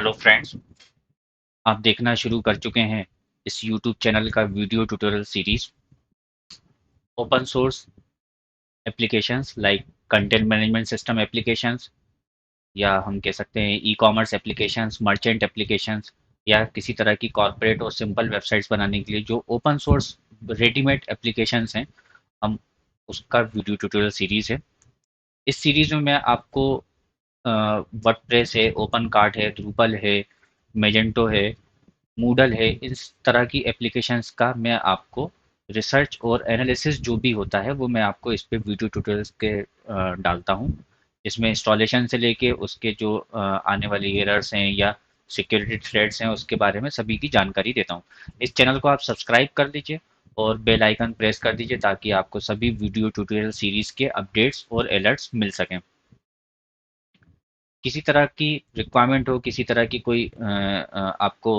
Hello friends, आप देखना शुरू कर चुके हैं इस यूट्यूब चैनल का video tutorial series open source applications like content management system applications, या हम कह सकते हैं e commerce applications, merchant applications, या किसी तरह की कॉर्पोरेट और सिंपल वेबसाइट्स बनाने के लिए जो ओपन सोर्स रेडीमेड एप्लीकेशंस हैं, हम उसका वीडियो ट्यूटोरियल सीरीज है। इस सीरीज में मैं आपको वर्डप्रेस है, ओपन कार्ट है, ड्रूपल है, मेजेंटो है, मूडल है, इस तरह की एप्लीकेशंस का मैं आपको रिसर्च और एनालिसिस जो भी होता है वो मैं आपको इस पे वीडियो ट्यूटोरियल्स के डालता हूँ। इसमें इंस्टॉलेशन से लेके उसके जो आने वाली एरर्स हैं या सिक्योरिटी थ्रेड्स हैं उसके बारे में सभी की जानकारी देता हूँ। इस चैनल को आप सब्सक्राइब कर लीजिए और बेल आइकन प्रेस कर दीजिए ताकि आपको सभी वीडियो ट्यूटोरियल सीरीज के अपडेट्स और अलर्ट्स मिल सकें। किसी तरह की रिक्वायरमेंट हो, किसी तरह की कोई आपको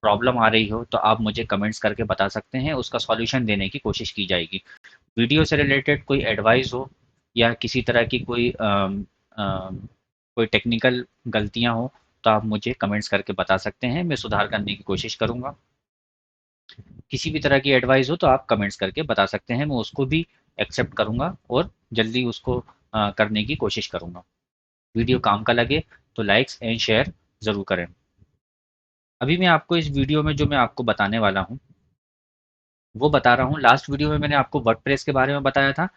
प्रॉब्लम आ रही हो तो आप मुझे कमेंट्स करके बता सकते हैं, उसका सॉल्यूशन देने की कोशिश की जाएगी। वीडियो से रिलेटेड कोई एडवाइस हो या किसी तरह की कोई टेक्निकल गलतियां हो तो आप मुझे कमेंट्स करके बता सकते हैं, मैं सुधार करने की कोशिश करूंगा। किसी भी तरह की एडवाइस हो तो आप कमेंट्स करके बता सकते हैं, मैं उसको भी एक्सेप्ट करूंगा और जल्दी उसको करने की कोशिश करूंगा। वीडियो काम का लगे तो लाइक्स एंड शेयर ज़रूर करें। अभी मैं आपको इस वीडियो में जो मैं आपको बताने वाला हूँ वो बता रहा हूँ। लास्ट वीडियो में मैंने आपको वर्डप्रेस के बारे में बताया था।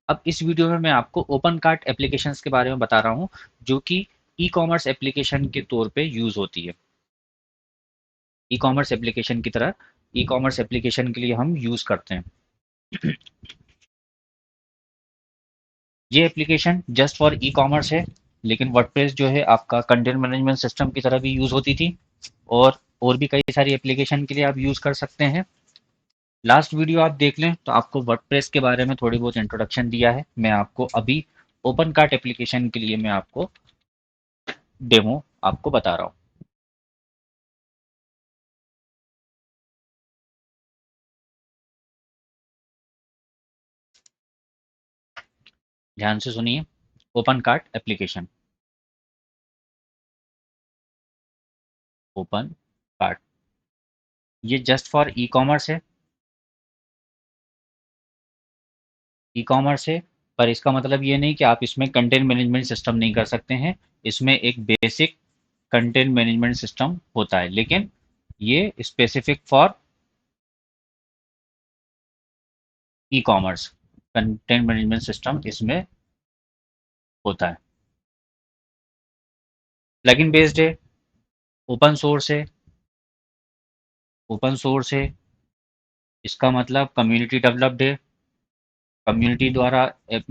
अब इस वीडियो में मैं आपको ओपन कार्ट एप्लीकेशंस के बारे में बता रहा हूँ जो कि ई कॉमर्स एप्लीकेशन के तौर पे यूज़ होती है। ई कॉमर्स एप्लीकेशन की तरह ई कॉमर्स एप्लीकेशन के लिए हम यूज़ करते हैं। ये application just for e commerce है, लेकिन वर्डप्रेस जो है आपका कंटेंट मैनेजमेंट सिस्टम की तरह भी यूज़ होती थी और भी कई सारी एप्लीकेशन के लिए आप यूज़ कर सकते हैं। लास्ट वीडियो आप देख लें तो आपको वर्डप्रेस के बारे में थोड़ी बहुत इंट्रोडक्शन दिया है। मैं आपको अभी ओपन कार्ट एप्लीकेशन के लिए मैं आपको डेमो आपको बता रहा हूँ। ध्यान से सुनिए। Open cart application, open cart, ये जस्ट फॉर ई कॉमर्स है। ई कॉमर्स है, पर इसका मतलब ये नहीं कि आप इसमें कंटेंट मैनेजमेंट सिस्टम नहीं कर सकते हैं। इसमें एक बेसिक कंटेंट मैनेजमेंट सिस्टम होता है, लेकिन ये specific for e commerce content management system इसमें होता है। प्लगइन बेस्ड है, ओपन सोर्स है। ओपन सोर्स है, इसका मतलब कम्युनिटी डेवलप्ड है, कम्युनिटी द्वारा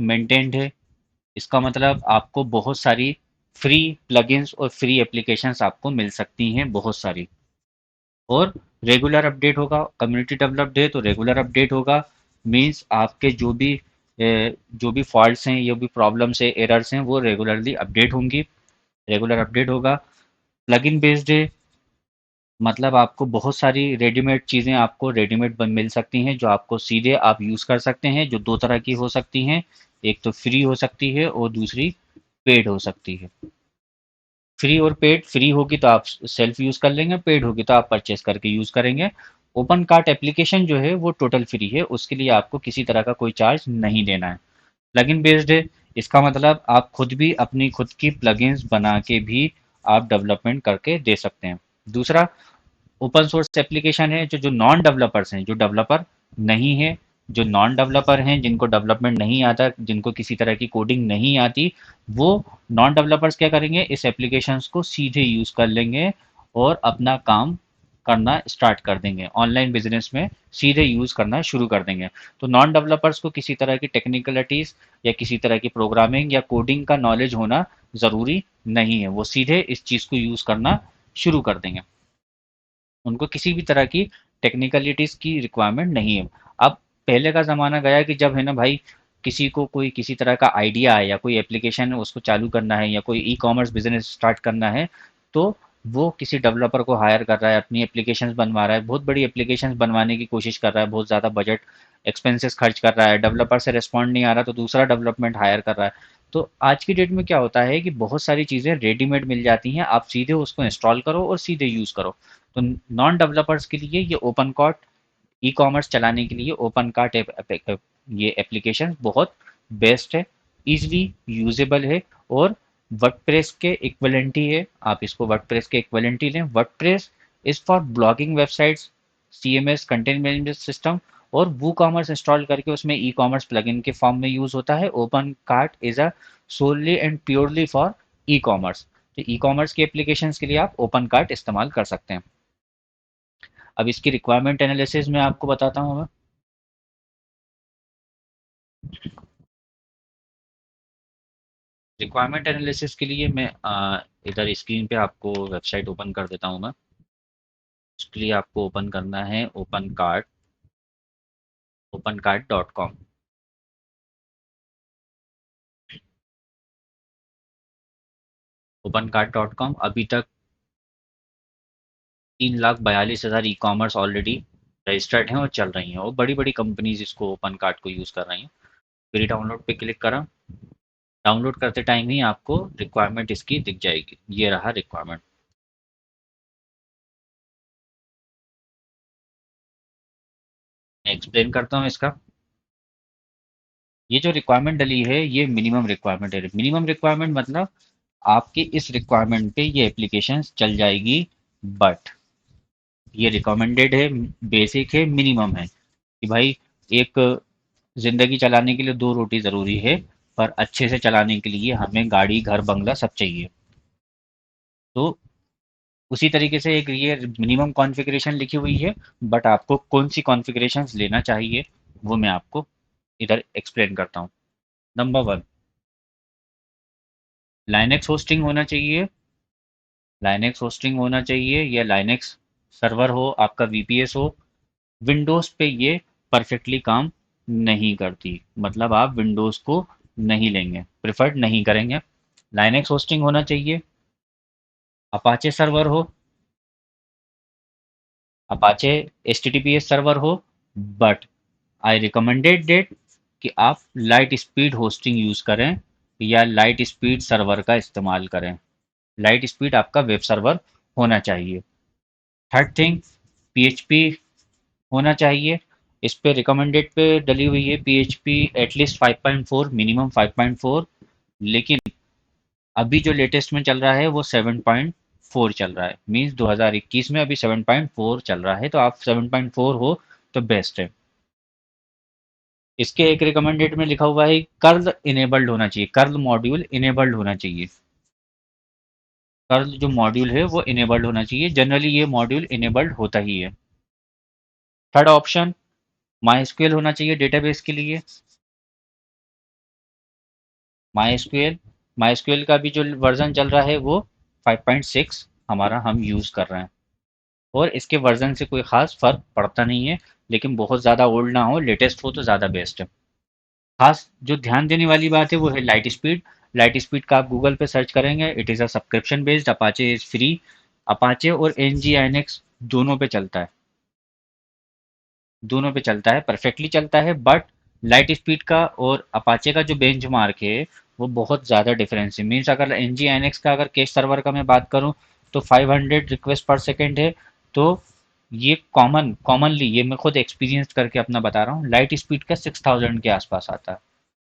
मेंटेन्ड है। इसका मतलब आपको बहुत सारी फ्री प्लगइन्स और फ्री एप्लीकेशंस आपको मिल सकती हैं, बहुत सारी। और रेगुलर अपडेट होगा। कम्युनिटी डेवलप्ड है तो रेगुलर अपडेट होगा। मीन्स आपके जो भी फॉल्ट्स हैं, जो भी प्रॉब्लम्स है, एरर्स हैं, वो रेगुलरली अपडेट होंगी, रेगुलर अपडेट होगा। प्लगइन बेस्ड है, मतलब आपको बहुत सारी रेडीमेड चीज़ें आपको रेडीमेड मिल सकती हैं जो आपको सीधे आप यूज़ कर सकते हैं, जो दो तरह की हो सकती हैं। एक तो फ्री हो सकती है और दूसरी पेड हो सकती है। फ्री और पेड, फ्री होगी तो आप सेल्फ यूज़ कर लेंगे, पेड होगी तो आप परचेस करके यूज़ करेंगे। ओपन कार्ट एप्लीकेशन जो है वो टोटल फ्री है, उसके लिए आपको किसी तरह का कोई चार्ज नहीं देना है। प्लगइन बेस्ड है, इसका मतलब आप खुद भी अपनी खुद की प्लगइन्स बना के भी आप डेवलपमेंट करके दे सकते हैं। दूसरा ओपन सोर्स एप्लीकेशन है, जो जो नॉन डेवलपर्स हैं, जो डेवलपर नहीं है, जो नॉन डेवलपर हैं, जिनको डेवलपमेंट नहीं आता, जिनको किसी तरह की कोडिंग नहीं आती, वो नॉन डेवलपर्स क्या करेंगे, इस एप्लीकेशंस को सीधे यूज़ कर लेंगे और अपना काम करना स्टार्ट कर देंगे, ऑनलाइन बिजनेस में सीधे यूज़ करना शुरू कर देंगे। तो नॉन डेवलपर्स को किसी तरह की टेक्निकलिटीज़ या किसी तरह की प्रोग्रामिंग या कोडिंग का नॉलेज होना ज़रूरी नहीं है, वो सीधे इस चीज़ को यूज़ करना शुरू कर देंगे। उनको किसी भी तरह की टेक्निकलिटीज़ की रिक्वायरमेंट नहीं है। अब पहले का ज़माना गया कि जब है ना भाई, किसी को कोई किसी तरह का आइडिया है या कोई एप्लीकेशन उसको चालू करना है या कोई ई कॉमर्स बिजनेस स्टार्ट करना है, तो वो किसी डेवलपर को हायर कर रहा है, अपनी एप्लीकेशंस बनवा रहा है, बहुत बड़ी एप्लीकेशंस बनवाने की कोशिश कर रहा है, बहुत ज़्यादा बजट एक्सपेंसेस खर्च कर रहा है, डेवलपर से रिस्पॉन्ड नहीं आ रहा तो दूसरा डेवलपमेंट हायर कर रहा है। तो आज की डेट में क्या होता है कि बहुत सारी चीज़ें रेडीमेड मिल जाती हैं, आप सीधे उसको इंस्टॉल करो और सीधे यूज़ करो। तो नॉन डेवलपर्स के लिए ये ओपन कॉट, ई कॉमर्स चलाने के लिए ओपन कार्ट ये एप्लीकेशन बहुत बेस्ट है, इजली यूजेबल है और वर्डप्रेस के इक्वलेंट ही है। आप इसको वर्डप्रेस के इक्वलेंट ही लें। WordPress is for blogging websites, CMS content management system, और वो कॉमर्स इंस्टॉल करके उसमें ई कॉमर्स प्लगइन के फॉर्म में यूज होता है। Open cart is a solely and purely for e commerce. तो ई कॉमर्स के एप्लीकेशंस के लिए आप ओपन कार्ट इस्तेमाल कर सकते हैं। अब इसकी रिक्वायरमेंट एनालिसिस में आपको बताता हूँ मैं। रिक्वायरमेंट एनालिसिस के लिए मैं इधर स्क्रीन पे आपको वेबसाइट ओपन कर देता हूँ मैं। उसके लिए आपको ओपन करना है opencart.com। opencart.com अभी तक 3,42,000 ई कॉमर्स ऑलरेडी रजिस्टर्ड हैं और चल रही हैं, और बड़ी बड़ी कंपनीज इसको ओपन कार्ट को यूज़ कर रही हैं। फ्री डाउनलोड पे क्लिक करा, डाउनलोड करते टाइम ही आपको रिक्वायरमेंट इसकी दिख जाएगी। ये रहा रिक्वायरमेंट। मैं एक्सप्लेन करता हूँ इसका। ये जो रिक्वायरमेंट डली है ये मिनिमम रिक्वायरमेंट है। मिनिमम रिक्वायरमेंट मतलब आपकी इस रिक्वायरमेंट पे ये एप्लीकेशन चल जाएगी, बट ये रिकमेंडेड है, बेसिक है, मिनिमम है कि भाई एक जिंदगी चलाने के लिए दो रोटी ज़रूरी है, पर अच्छे से चलाने के लिए हमें गाड़ी घर बंगला सब चाहिए। तो उसी तरीके से एक ये मिनिमम कॉन्फ़िगरेशन लिखी हुई है, बट आपको कौन सी कॉन्फ़िगरेशंस लेना चाहिए वो मैं आपको इधर एक्सप्लेन करता हूँ। नंबर वन, लाइनेक्स होस्टिंग होना चाहिए। लाइनेक्स होस्टिंग होना चाहिए या लाइनेक्स सर्वर हो, आपका वीपीएस हो। विंडोज़ पे ये परफेक्टली काम नहीं करती, मतलब आप विंडोज़ को नहीं लेंगे, प्रिफर्ड नहीं करेंगे। लाइनेक्स होस्टिंग होना चाहिए। अपाचे सर्वर हो, अपाचे एचटीटीपीएस सर्वर हो, बट आई रिकमेंडेड डेट कि आप लाइट स्पीड होस्टिंग यूज़ करें या लाइट स्पीड सर्वर का इस्तेमाल करें। लाइट स्पीड आपका वेब सर्वर होना चाहिए। थर्ड थिंग, पीएचपी होना चाहिए। इस पे रिकमेंडेड पे डली हुई है पीएचपी एटलीस्ट 5.4, मिनिमम 5.4, लेकिन अभी जो लेटेस्ट में चल रहा है वो 7.4 चल रहा है। मींस 2021 में अभी 7.4 चल रहा है, तो आप 7.4 हो तो बेस्ट है। इसके एक रिकमेंडेड में लिखा हुआ है कर्ल इनेबल्ड होना चाहिए, कर्ल मॉड्यूल इनेबल्ड होना चाहिए। कर्ल जो मॉड्यूल है वो इनेबल्ड होना चाहिए। जनरली ये मॉड्यूल इनेबल्ड होता ही है। थर्ड ऑप्शन, माई होना चाहिए डेटाबेस के लिए। माई का भी जो वर्जन चल रहा है वो 5.6 हमारा हम यूज़ कर रहे हैं, और इसके वर्जन से कोई ख़ास फ़र्क पड़ता नहीं है, लेकिन बहुत ज़्यादा ओल्ड ना हो, लेटेस्ट हो तो ज़्यादा बेस्ट है। खास जो ध्यान देने वाली बात है वो है लाइट स्पीड। लाइट स्पीड का आप गूगल पे सर्च करेंगे, it is a subscription based, Apache is free. Apache और एन जी एन एक्स दोनों पे चलता है, दोनों पे चलता है, परफेक्टली चलता है। बट लाइट स्पीड का और अपाचे का जो बेंच मार्क है वो बहुत ज़्यादा डिफरेंस है। मीन्स अगर एन जी एन एक्स का अगर केस सर्वर का मैं बात करूँ तो 500 रिक्वेस्ट पर सेकेंड है। तो ये कॉमनली ये मैं खुद एक्सपीरियंस करके अपना बता रहा हूँ, लाइट स्पीड का 6000 के आसपास आता है,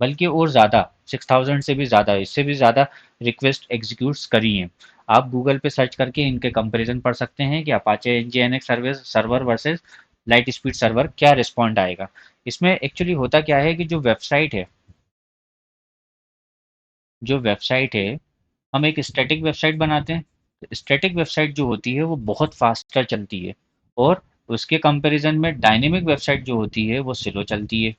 बल्कि और ज़्यादा, 6000 से भी ज़्यादा, इससे भी ज़्यादा रिक्वेस्ट एग्जीक्यूट्स करी हैं। आप गूगल पे सर्च करके इनके कंपैरिजन पढ़ सकते हैं कि Apache NGINX service server versus light speed server क्या रिस्पॉन्ड आएगा। इसमें एक्चुअली होता क्या है कि जो वेबसाइट है, हम एक स्टैटिक वेबसाइट बनाते हैं। स्टैटिक वेबसाइट जो होती है वो बहुत फास्टर चलती है, और उसके कंपैरिजन में डायनेमिक वेबसाइट जो होती है वो स्लो चलती है।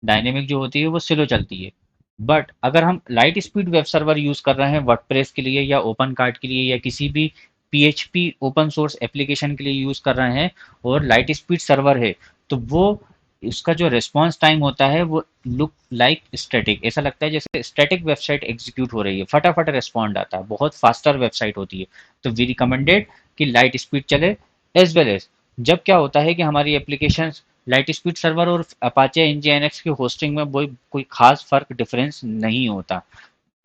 डायनेमिक जो होती है वो स्लो चलती है। बट अगर हम light speed web server use कर रहे हैं वर्डप्रेस के लिए या ओपन कार्ट के लिए या किसी भी पीएचपी ओपन सोर्स एप्लीकेशन के लिए यूज़ कर रहे हैं, और लाइट स्पीड सर्वर है, तो वो उसका जो रिस्पॉन्स टाइम होता है वो लुक लाइक स्टैटिक, ऐसा लगता है जैसे स्टैटिक वेबसाइट एग्जीक्यूट हो रही है, फटाफट रिस्पॉन्ड आता है, बहुत फास्टर वेबसाइट होती है। तो वी रिकमेंडेड कि लाइट स्पीड चले। एज वेल एज जब क्या होता है कि हमारी एप्लीकेशन लाइट स्पीड सर्वर और अपाचे एनजीएनएक्स की होस्टिंग में कोई कोई खास फर्क डिफरेंस नहीं होता।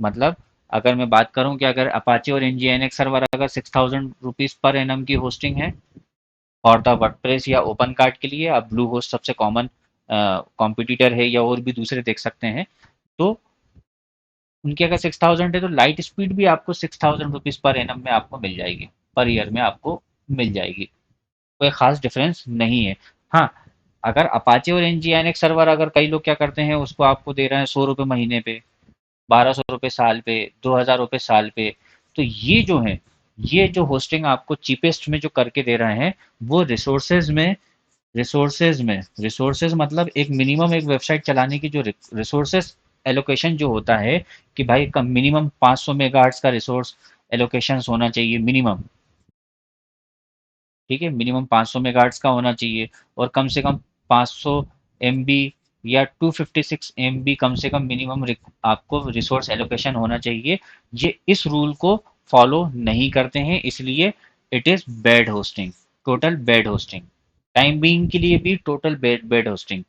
मतलब अगर मैं बात करूं कि अगर अपाचे और एनजीएनएक्स सर्वर अगर 6000 रुपीज़ पर एनम की होस्टिंग है और द वर्डप्रेस या ओपन कार्ड के लिए, अब ब्लू होस्ट सबसे कॉमन कॉम्पिटिटर है या और भी दूसरे देख सकते हैं, तो उनकी अगर 6000 है तो लाइट स्पीड भी आपको 6000 रुपीज़ पर एनम में आपको मिल जाएगी, पर ईयर में आपको मिल जाएगी। कोई खास डिफरेंस नहीं है। हाँ, अगर अपाचे और एनजीएनएक्स सर्वर अगर कई लोग क्या करते हैं उसको आपको दे रहे हैं 100 रुपये महीने पे, 1200 रुपये साल पे, 2000 रुपये साल पे, तो ये जो है, ये जो होस्टिंग आपको चीपेस्ट में जो करके दे रहे हैं वो रिसोर्सेज मतलब एक मिनिमम एक वेबसाइट चलाने की जो रिसोर्सेज एलोकेशन जो होता है कि भाई कम मिनिमम 500 मेगाहर्ट्ज का रिसोर्स एलोकेशन होना चाहिए मिनिमम। ठीक है, मिनिमम 500 मेगाहर्ट्ज का होना चाहिए और कम से कम 500 एमबी या 256 एमबी कम से कम मिनिमम आपको रिसोर्स एलोकेशन होना चाहिए। ये इस रूल को फॉलो नहीं करते हैं, इसलिए it is bad hosting, total bad hosting. Time being के लिए भी total bad bad hosting,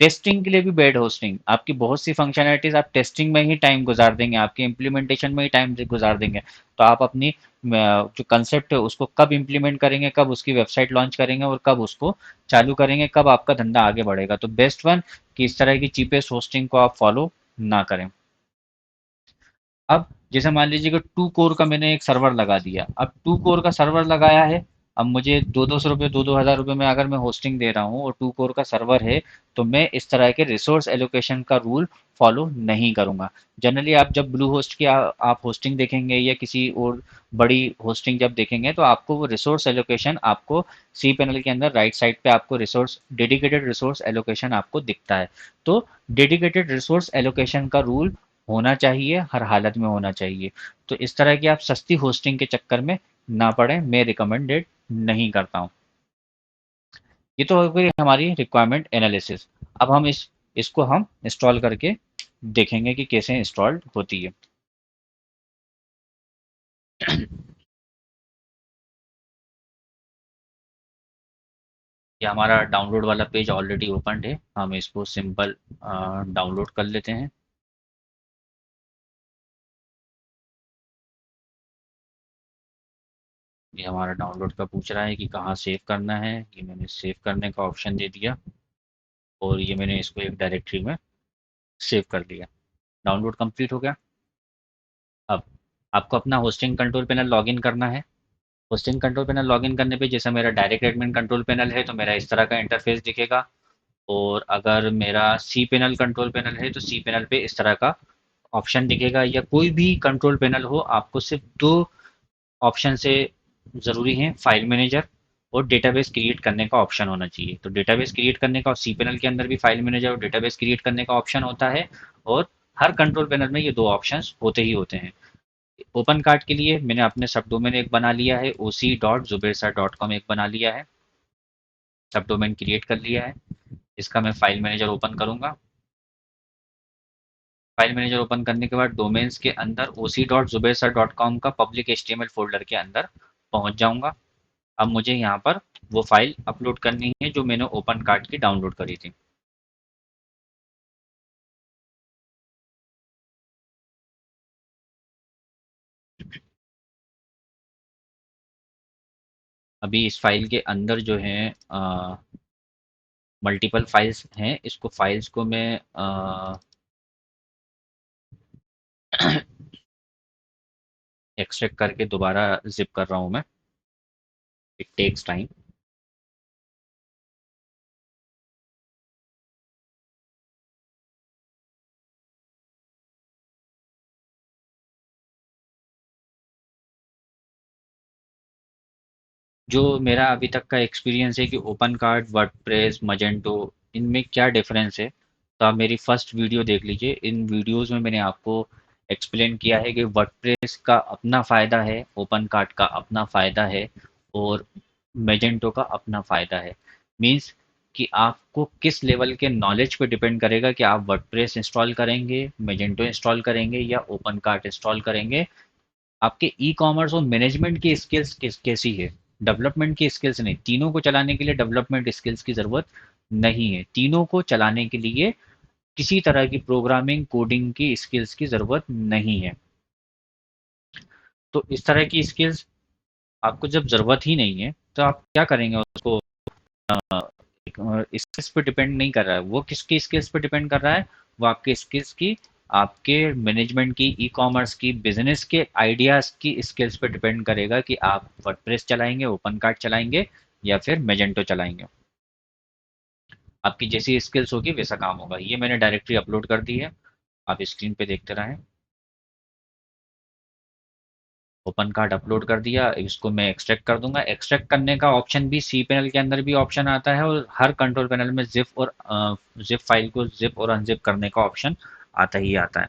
testing के लिए भी बैड होस्टिंग। आपकी बहुत सी फंक्शनैलिटीज आप टेस्टिंग में ही टाइम गुजार देंगे, आपके इम्प्लीमेंटेशन में ही टाइम गुजार देंगे, तो आप अपनी जो कंसेप्ट है उसको कब इम्प्लीमेंट करेंगे, कब उसकी वेबसाइट लॉन्च करेंगे और कब उसको चालू करेंगे, कब आपका धंधा आगे बढ़ेगा। तो बेस्ट वन कि इस तरह की चीपेस्ट होस्टिंग को आप फॉलो ना करें। अब जैसे मान लीजिए कि 2 कोर का मैंने एक सर्वर लगा दिया, अब 2 कोर का सर्वर लगाया है, अब मुझे 200 रुपये 2,000 रुपये में अगर मैं होस्टिंग दे रहा हूँ और 2 कोर का सर्वर है, तो मैं इस तरह के रिसोर्स एलोकेशन का रूल फॉलो नहीं करूँगा। जनरली आप जब ब्लू होस्ट की आप होस्टिंग देखेंगे या किसी और बड़ी होस्टिंग जब देखेंगे तो आपको वो रिसोर्स एलोकेशन आपको सी पैनल के अंदर राइट साइड पे आपको रिसोर्स डेडिकेटेड रिसोर्स एलोकेशन आपको दिखता है। तो डेडिकेटेड रिसोर्स एलोकेशन का रूल होना चाहिए, हर हालत में होना चाहिए। तो इस तरह की आप सस्ती होस्टिंग के चक्कर में ना पड़े, मैं रिकमेंडेड नहीं करता हूँ। ये तो हो गई हमारी रिक्वायरमेंट एनालिसिस। अब हम इसको हम इंस्टॉल करके देखेंगे कि कैसे इंस्टॉल्ड होती है। ये हमारा डाउनलोड वाला पेज ऑलरेडी ओपन है, हम इसको सिंपल डाउनलोड कर लेते हैं। ये हमारा डाउनलोड का पूछ रहा है कि कहाँ सेव करना है, कि मैंने सेव करने का ऑप्शन दे दिया और ये मैंने इसको एक डायरेक्टरी में सेव कर लिया। डाउनलोड कंप्लीट हो गया। अब आपको अपना होस्टिंग कंट्रोल पैनल लॉगिन करना है। होस्टिंग कंट्रोल पैनल लॉगिन करने पे जैसा मेरा डायरेक्ट एडमिन कंट्रोल पैनल है तो मेरा इस तरह का इंटरफेस दिखेगा, और अगर मेरा सी पैनल कंट्रोल पैनल है तो सी पैनल पे इस तरह का ऑप्शन दिखेगा। या कोई भी कंट्रोल पैनल हो, आपको सिर्फ दो ऑप्शन से ज़रूरी है, फाइल मैनेजर और डेटाबेस क्रिएट करने का ऑप्शन होना चाहिए। तो डेटाबेस क्रिएट करने का, सी पैनल के अंदर भी फाइल मैनेजर और डेटाबेस क्रिएट करने का ऑप्शन होता है, और हर कंट्रोल पैनल में ये दो ऑप्शंस होते ही होते हैं। ओपन कार्ट के लिए मैंने अपने सब डोमेन एक बना लिया है, oc.zubair.com एक बना लिया है, सब डोमेन क्रिएट कर लिया है। इसका मैं फाइल मैनेजर ओपन करूंगा। फाइल मैनेजर ओपन करने के बाद डोमेन्स के अंदर oc.zubair.com का पब्लिक एचटीएमएल फोल्डर के अंदर पहुंच जाऊंगा। अब मुझे यहाँ पर वो फाइल अपलोड करनी है जो मैंने ओपन कार्ट की डाउनलोड करी थी। अभी इस फाइल के अंदर जो है मल्टीपल फाइल्स हैं, इसको फाइल्स को मैं एक्सट्रैक्ट करके दोबारा जिप कर रहा हूँ मैं। It takes time. जो मेरा अभी तक का एक्सपीरियंस है कि ओपन कार्ड, वर्डप्रेस, मजेंटो, इनमें क्या डिफरेंस है, तो आप मेरी फर्स्ट वीडियो देख लीजिए। इन वीडियोस में मैंने आपको एक्सप्लेन किया है कि वर्डप्रेस का अपना फ़ायदा है, ओपन कार्ड का अपना फ़ायदा है और मैजेंटो का अपना फ़ायदा है। मीन्स कि आपको किस लेवल के नॉलेज पे डिपेंड करेगा कि आप वर्डप्रेस इंस्टॉल करेंगे, मैजेंटो इंस्टॉल करेंगे या ओपन कार्ड इंस्टॉल करेंगे। आपके ई कॉमर्स और मैनेजमेंट की स्किल्स कैसी है, डेवलपमेंट की स्किल्स नहीं, तीनों को चलाने के लिए डेवलपमेंट स्किल्स की ज़रूरत नहीं है। तीनों को चलाने के लिए किसी तरह की प्रोग्रामिंग कोडिंग की स्किल्स की ज़रूरत नहीं है। तो इस तरह की स्किल्स आपको जब ज़रूरत ही नहीं है तो आप क्या करेंगे उसको। स्किल्स पे डिपेंड नहीं कर रहा है वो, किसकी स्किल्स पे डिपेंड कर रहा है, वो आपके स्किल्स की, आपके मैनेजमेंट की, ई कॉमर्स की, बिजनेस के आइडियाज़ की स्किल्स पे डिपेंड करेगा कि आप वर्डप्रेस चलाएंगे, ओपन कार्ड चलाएंगे या फिर मेजेंटो चलाएंगे। आपकी जैसी स्किल्स होगी वैसा काम होगा। ये मैंने डायरेक्टरी अपलोड कर दी है, आप स्क्रीन पे देखते रहें। ओपन कार्ड अपलोड कर दिया, इसको मैं एक्सट्रैक्ट कर दूंगा। एक्सट्रैक्ट करने का ऑप्शन भी सी पैनल के अंदर भी ऑप्शन आता है, और हर कंट्रोल पैनल में जिप और जिप फाइल को जिप और अनजिप करने का ऑप्शन आता ही आता है।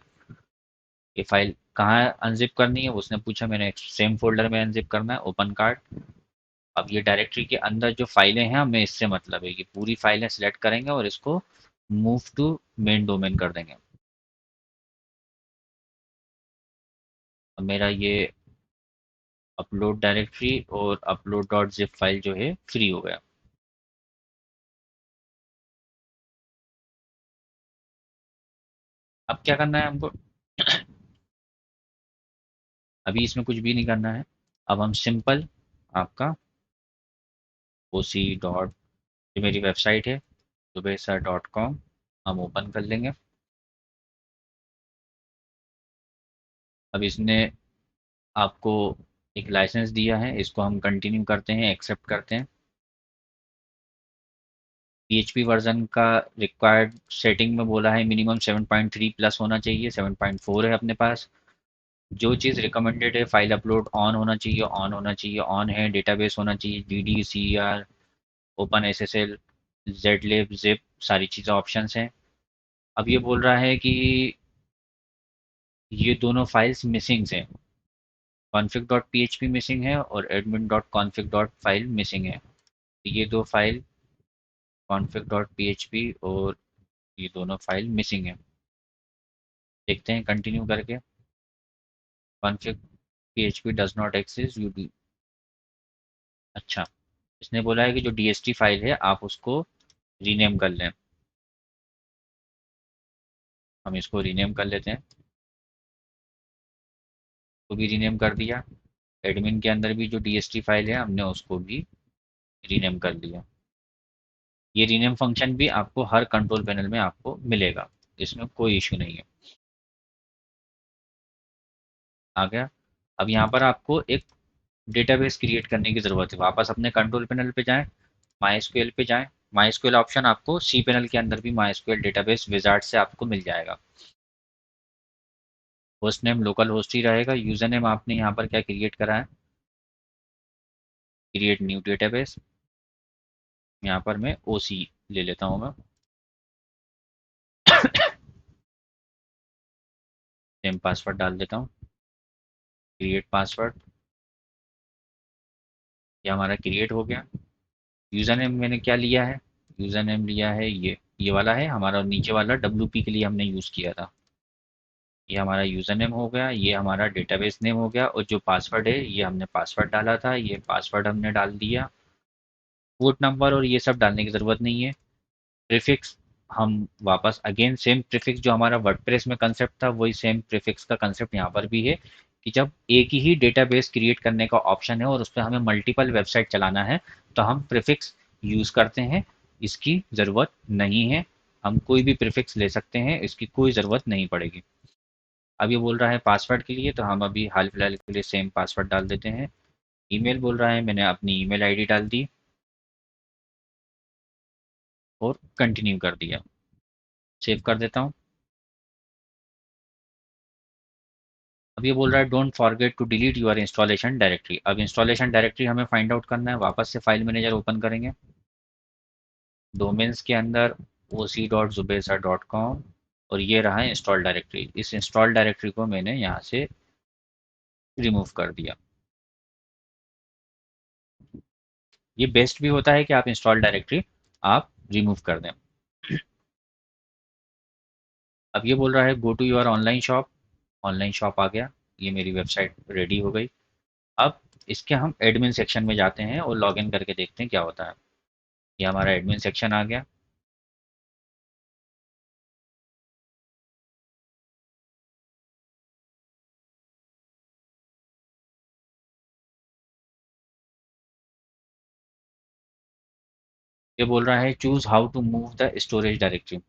ये फाइल कहाँ अनजिप करनी है उसने पूछा, मैंने सेम फोल्डर में अनजिप करना है, ओपन कार्ड। अब ये डायरेक्टरी के अंदर जो फाइलें हैं हमें इससे मतलब है, कि पूरी फाइलें सिलेक्ट करेंगे और इसको मूव टू मेन डोमेन कर देंगे। अब मेरा ये अपलोड डायरेक्टरी और अपलोड डॉट जिप फाइल जो है फ्री हो गया। अब क्या करना है हमको, अभी इसमें कुछ भी नहीं करना है। अब हम सिंपल आपका ओ सी डॉट, ये मेरी वेबसाइट है zubesar.com, हम ओपन कर लेंगे। अब इसने आपको एक लाइसेंस दिया है, इसको हम कंटिन्यू करते हैं, एक्सेप्ट करते हैं। पीएचपी वर्जन का रिक्वायर्ड सेटिंग में बोला है मिनिमम 7.3 प्लस होना चाहिए, 7.4 है अपने पास। जो चीज़ रिकमेंडेड है, फाइल अपलोड ऑन होना चाहिए, ऑन होना चाहिए, ऑन है। डेटाबेस होना चाहिए, D D C R, open S S L, Z lib, zip, सारी चीज़ें ऑप्शंस हैं। अब ये बोल रहा है कि ये दोनों फाइल्स मिसिंग हैं, config डॉट php मिसिंग है और admin dot config dot file missing है। ये दो फाइल config डॉट php और ये दोनों फाइल मिसिंग है। देखते हैं कंटिन्यू करके। config php does not exist U D, अच्छा, इसने बोला है कि जो डीएसटी फाइल है आप उसको रीनेम कर लें। हम इसको रीनेम कर लेते हैं, तो भी रीनेम कर दिया। एडमिन के अंदर भी जो डीएसटी फाइल है हमने उसको भी रीनेम कर लिया। ये रीनेम फंक्शन भी आपको हर कंट्रोल पैनल में आपको मिलेगा, इसमें कोई इशू नहीं है। आ गया। अब यहाँ पर आपको एक डेटाबेस क्रिएट करने की ज़रूरत है। वापस अपने कंट्रोल पैनल पे जाएं, माई पे जाएं। माई ऑप्शन आपको सी पैनल के अंदर भी माई डेटाबेस विजार्ड से आपको मिल जाएगा। होस्ट नेम लोकल होस्ट ही रहेगा। यूज़र नेम आपने यहाँ पर क्या क्रिएट करा है, क्रिएट न्यू डेटाबेस। यहाँ पर मैं ओ सी ले लेता हूँ मैं, सेम पासवर्ड डाल देता हूँ, क्रिएट पासवर्ड। ये हमारा क्रिएट हो गया। यूज़र नेम मैंने क्या लिया है, यूज़र नेम लिया है ये वाला है हमारा, नीचे वाला WP के लिए हमने यूज़ किया था। ये हमारा यूज़र नेम हो गया, ये हमारा डेटाबेस नेम हो गया, और जो पासवर्ड है ये हमने पासवर्ड डाला था, ये पासवर्ड हमने डाल दिया। पोर्ट नंबर और ये सब डालने की ज़रूरत नहीं है। प्रीफिक्स हम वापस अगेन सेम प्रीफिक्स जो हमारा वर्डप्रेस में कंसेप्ट था वही सेम प्रीफिक्स का कंसेप्ट यहाँ पर भी है, कि जब एक ही डेटाबेस क्रिएट करने का ऑप्शन है और उस पर हमें मल्टीपल वेबसाइट चलाना है तो हम प्रीफिक्स यूज़ करते हैं। इसकी ज़रूरत नहीं है, हम कोई भी प्रीफिक्स ले सकते हैं, इसकी कोई ज़रूरत नहीं पड़ेगी। अब ये बोल रहा है पासवर्ड के लिए, तो हम अभी हाल फिलहाल के लिए सेम पासवर्ड डाल देते हैं। ईमेल बोल रहा है, मैंने अपनी ईमेल आईडी डाल दी और कंटिन्यू कर दिया। सेव कर देता हूँ। अब ये बोल रहा है don't forget to delete your installation directory. अब इंस्टॉलेशन डायरेक्टरी हमें फाइंड आउट करना है। वापस से फाइल मैनेजर ओपन करेंगे, डोमेन्स के अंदर oc.zubesa.com, और ये रहा इंस्टॉल डायरेक्टरी। इस इंस्टॉल डायरेक्टरी को मैंने यहाँ से रिमूव कर दिया। ये बेस्ट भी होता है कि आप इंस्टॉल डायरेक्टरी आप रिमूव कर दें। अब ये बोल रहा है go to your online shop. Online shop आ गया, ये मेरी वेबसाइट रेडी हो गई। अब इसके हम एडमिन सेक्शन में जाते हैं और लॉगिन करके देखते हैं क्या होता है। ये हमारा एडमिन सेक्शन आ गया। ये बोल रहा है choose how to move the storage directory.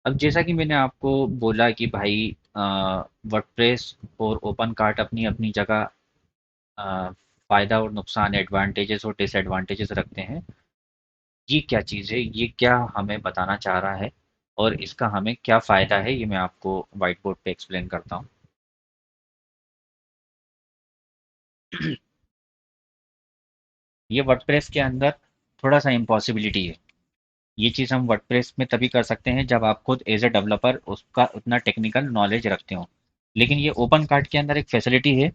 अब जैसा कि मैंने आपको बोला कि भाई वर्डप्रेस और ओपन कार्ट अपनी अपनी जगह फायदा और नुकसान, एडवांटेजेस और डिसएडवांटेजेस रखते हैं। ये क्या चीज़ है, ये क्या हमें बताना चाह रहा है और इसका हमें क्या फ़ायदा है, ये मैं आपको व्हाइट बोर्ड पे एक्सप्लेन करता हूँ। ये वर्डप्रेस के अंदर थोड़ा सा इम्पॉसिबिलिटी है। ये चीज़ हम वर्डप्रेस में तभी कर सकते हैं जब आप खुद एज ए डेवलपर उसका उतना टेक्निकल नॉलेज रखते हो। लेकिन ये ओपन कार्ट के अंदर एक फैसिलिटी है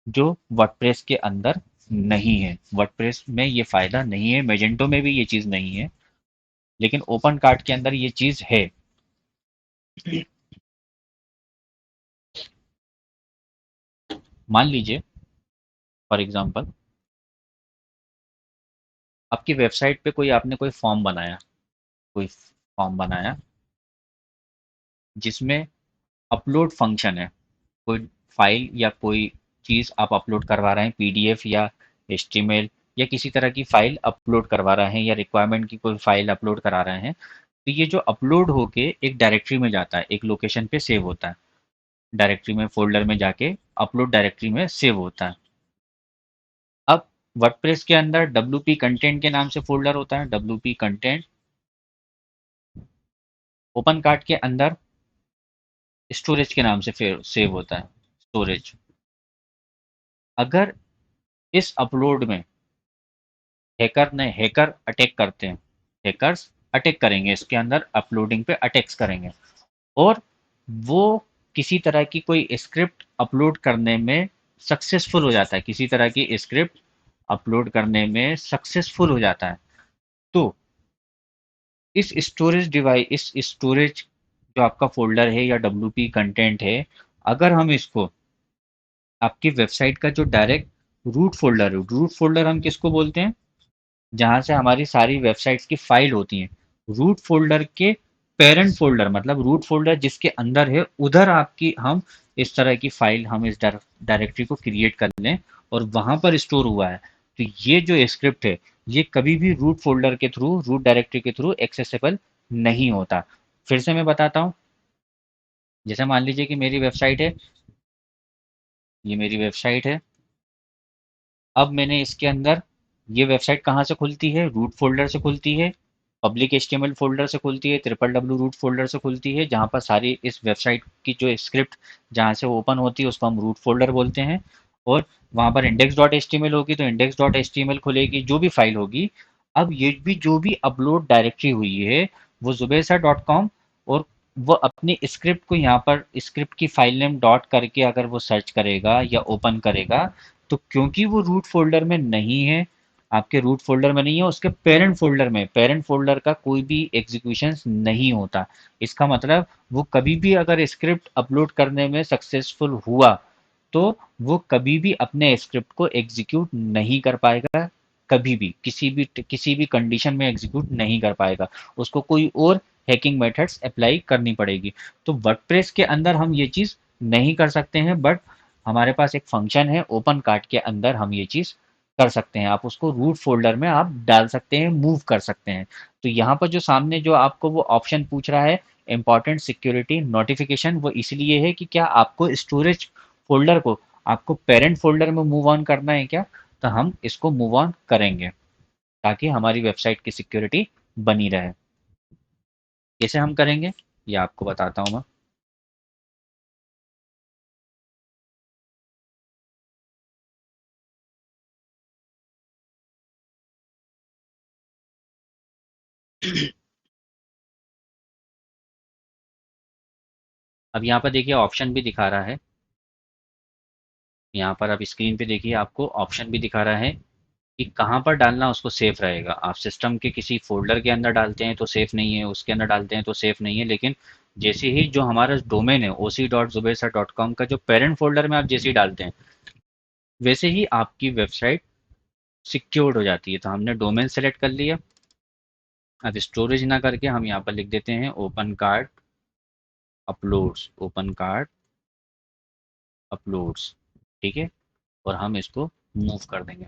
जो वर्डप्रेस के अंदर नहीं है। वर्डप्रेस में ये फ़ायदा नहीं है, मैजेंटो में भी ये चीज़ नहीं है, लेकिन ओपन कार्ट के अंदर ये चीज़ है। मान लीजिए फॉर एग्जांपल, आपकी वेबसाइट पे कोई आपने कोई फॉर्म बनाया, कोई फॉर्म बनाया जिसमें अपलोड फंक्शन है। कोई फाइल या कोई चीज़ आप अपलोड करवा रहे हैं, पीडीएफ या एचटीएमएल या किसी तरह की फाइल अपलोड करवा रहे हैं या रिक्वायरमेंट की कोई फाइल अपलोड करा रहे हैं, तो ये जो अपलोड होके एक डायरेक्टरी में जाता है, एक लोकेशन पे सेव होता है, डायरेक्टरी में फोल्डर में जाके अपलोड डायरेक्टरी में सेव होता है। अब वर्डप्रेस के अंदर डब्ल्यूपी कंटेंट के नाम से फोल्डर होता है, डब्ल्यूपी कंटेंट। ओपन कार्ट के अंदर स्टोरेज के नाम से फिर सेव होता है, स्टोरेज। अगर इस अपलोड में हैकर अटैक करते हैं, हैकर्स अटैक करेंगे, इसके अंदर अपलोडिंग पे अटैक्स करेंगे और वो किसी तरह की कोई स्क्रिप्ट अपलोड करने में सक्सेसफुल हो जाता है, किसी तरह की स्क्रिप्ट अपलोड करने में सक्सेसफुल हो जाता है, तो इस स्टोरेज डिवाइस, इस स्टोरेज जो आपका फ़ोल्डर है या डब्ल्यूपी कंटेंट है, अगर हम इसको आपकी वेबसाइट का जो डायरेक्ट रूट फ़ोल्डर है, रूट फ़ोल्डर हम किसको बोलते हैं? जहाँ से हमारी सारी वेबसाइट्स की फ़ाइल होती हैं। रूट फ़ोल्डर के पेरेंट फ़ोल्डर, मतलब रूट फ़ोल्डर जिसके अंदर है, उधर आपकी हम इस तरह की फ़ाइल हम इस डायरेक्टरी को क्रिएट कर लें और वहाँ पर स्टोर हुआ है। तो ये जो स्क्रिप्ट है, ये कभी भी रूट फ़ोल्डर के थ्रू, रूट डायरेक्टरी के थ्रू एक्सेसिबल नहीं होता। फिर से मैं बताता हूँ, जैसे मान लीजिए कि मेरी वेबसाइट है, ये मेरी वेबसाइट है। अब मैंने इसके अंदर, ये वेबसाइट कहाँ से खुलती है? रूट फ़ोल्डर से खुलती है, पब्लिक एचटीएमएल फ़ोल्डर से खुलती है, ट्रिपल डब्ल्यू रूट फ़ोल्डर से खुलती है, जहाँ पर सारी इस वेबसाइट की जो स्क्रिप्ट जहाँ से ओपन होती है उसको हम रूट फ़ोल्डर बोलते हैं। और वहाँ पर इंडेक्स डॉट एचटीएमएल होगी तो इंडेक्स डॉट एचटीएमएल खुलेगी, जो भी फाइल होगी। अब ये भी जो भी अपलोड डायरेक्टरी हुई है वो जुबेसा डॉट कॉम, और वो अपनी स्क्रिप्ट को यहाँ पर स्क्रिप्ट की फाइल नेम डॉट करके अगर वो सर्च करेगा या ओपन करेगा, तो क्योंकि वो रूट फ़ोल्डर में नहीं है, आपके रूट फ़ोल्डर में नहीं है, उसके पेरेंट फ़ोल्डर में, पेरेंट फ़ोल्डर का कोई भी एग्जीक्यूशंस नहीं होता। इसका मतलब वो कभी भी अगर स्क्रिप्ट अपलोड करने में सक्सेसफुल हुआ, तो वो कभी भी अपने स्क्रिप्ट को एग्जीक्यूट नहीं कर पाएगा, कभी भी किसी भी कंडीशन में एग्जीक्यूट नहीं कर पाएगा। उसको कोई और हैकिंग मेथड्स अप्लाई करनी पड़ेगी। तो वर्डप्रेस के अंदर हम ये चीज़ नहीं कर सकते हैं, बट हमारे पास एक फंक्शन है ओपन कार्ट के अंदर हम ये चीज़ कर सकते हैं। आप उसको रूट फ़ोल्डर में आप डाल सकते हैं, मूव कर सकते हैं। तो यहाँ पर जो सामने जो आपको वो ऑप्शन पूछ रहा है, इम्पोर्टेंट सिक्योरिटी नोटिफिकेशन, वो इसलिए है कि क्या आपको स्टोरेज फ़ोल्डर को आपको पेरेंट फ़ोल्डर में मूव ऑन करना है क्या? तो हम इसको मूव ऑन करेंगे ताकि हमारी वेबसाइट की सिक्योरिटी बनी रहे। कैसे हम करेंगे? ये आपको बताता हूँ मैं। अब यहाँ पर देखिए ऑप्शन भी दिखा रहा है, यहाँ पर आप स्क्रीन पे देखिए आपको ऑप्शन भी दिखा रहा है कि कहाँ पर डालना उसको सेफ रहेगा। आप सिस्टम के किसी फ़ोल्डर के अंदर डालते हैं तो सेफ़ नहीं है, उसके अंदर डालते हैं तो सेफ़ नहीं है, लेकिन जैसे ही जो हमारा डोमेन है oc.zubesa.com का जो पेरेंट फ़ोल्डर में आप जैसे ही डालते हैं, वैसे ही आपकी वेबसाइट सिक्योर्ड हो जाती है। तो हमने डोमेन सेलेक्ट कर लिया। अब स्टोरेज ना करके हम यहाँ पर लिख देते हैं open cart uploads, open cart uploads, ठीक है? और हम इसको मूव कर देंगे।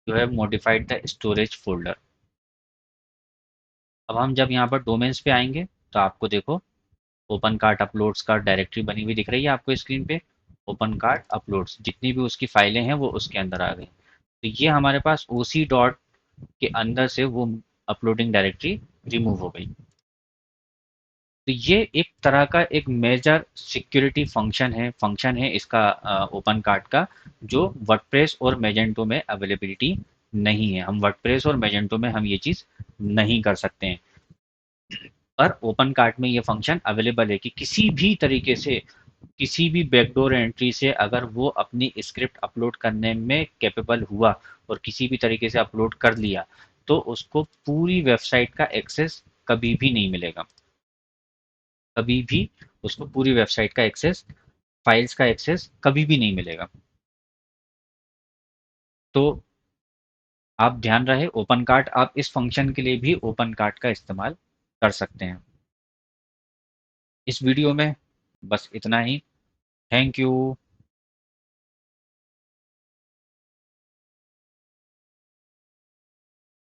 You have modified the storage folder. अब हम जब यहाँ पर डोमेन्स पे आएंगे तो आपको देखो ओपन कार्ट अपलोड्स का डायरेक्टरी बनी हुई दिख रही है आपको स्क्रीन पे। ओपन कार्ट अपलोड्स जितनी भी उसकी फाइलें हैं वो उसके अंदर आ गई। तो ये हमारे पास ओसी डॉट के अंदर से वो अपलोडिंग डायरेक्टरी रिमूव हो गई। तो ये एक तरह का एक मेजर सिक्योरिटी फंक्शन है इसका ओपन कार्ट का, जो वर्डप्रेस और मैजेंटो में अवेलेबिलिटी नहीं है। हम वर्डप्रेस और मैजेंटो में हम ये चीज़ नहीं कर सकते हैं। पर ओपन कार्ट में ये फंक्शन अवेलेबल है कि किसी भी तरीके से किसी भी बैकडोर एंट्री से अगर वो अपनी स्क्रिप्ट अपलोड करने में कैपेबल हुआ और किसी भी तरीके से अपलोड कर लिया तो उसको पूरी वेबसाइट का एक्सेस कभी भी नहीं मिलेगा। कभी भी उसको पूरी वेबसाइट का एक्सेस, फाइल्स का एक्सेस कभी भी नहीं मिलेगा। तो आप ध्यान रहे ओपन कार्ट, आप इस फंक्शन के लिए भी ओपन कार्ट का इस्तेमाल कर सकते हैं। इस वीडियो में बस इतना ही। Thank you.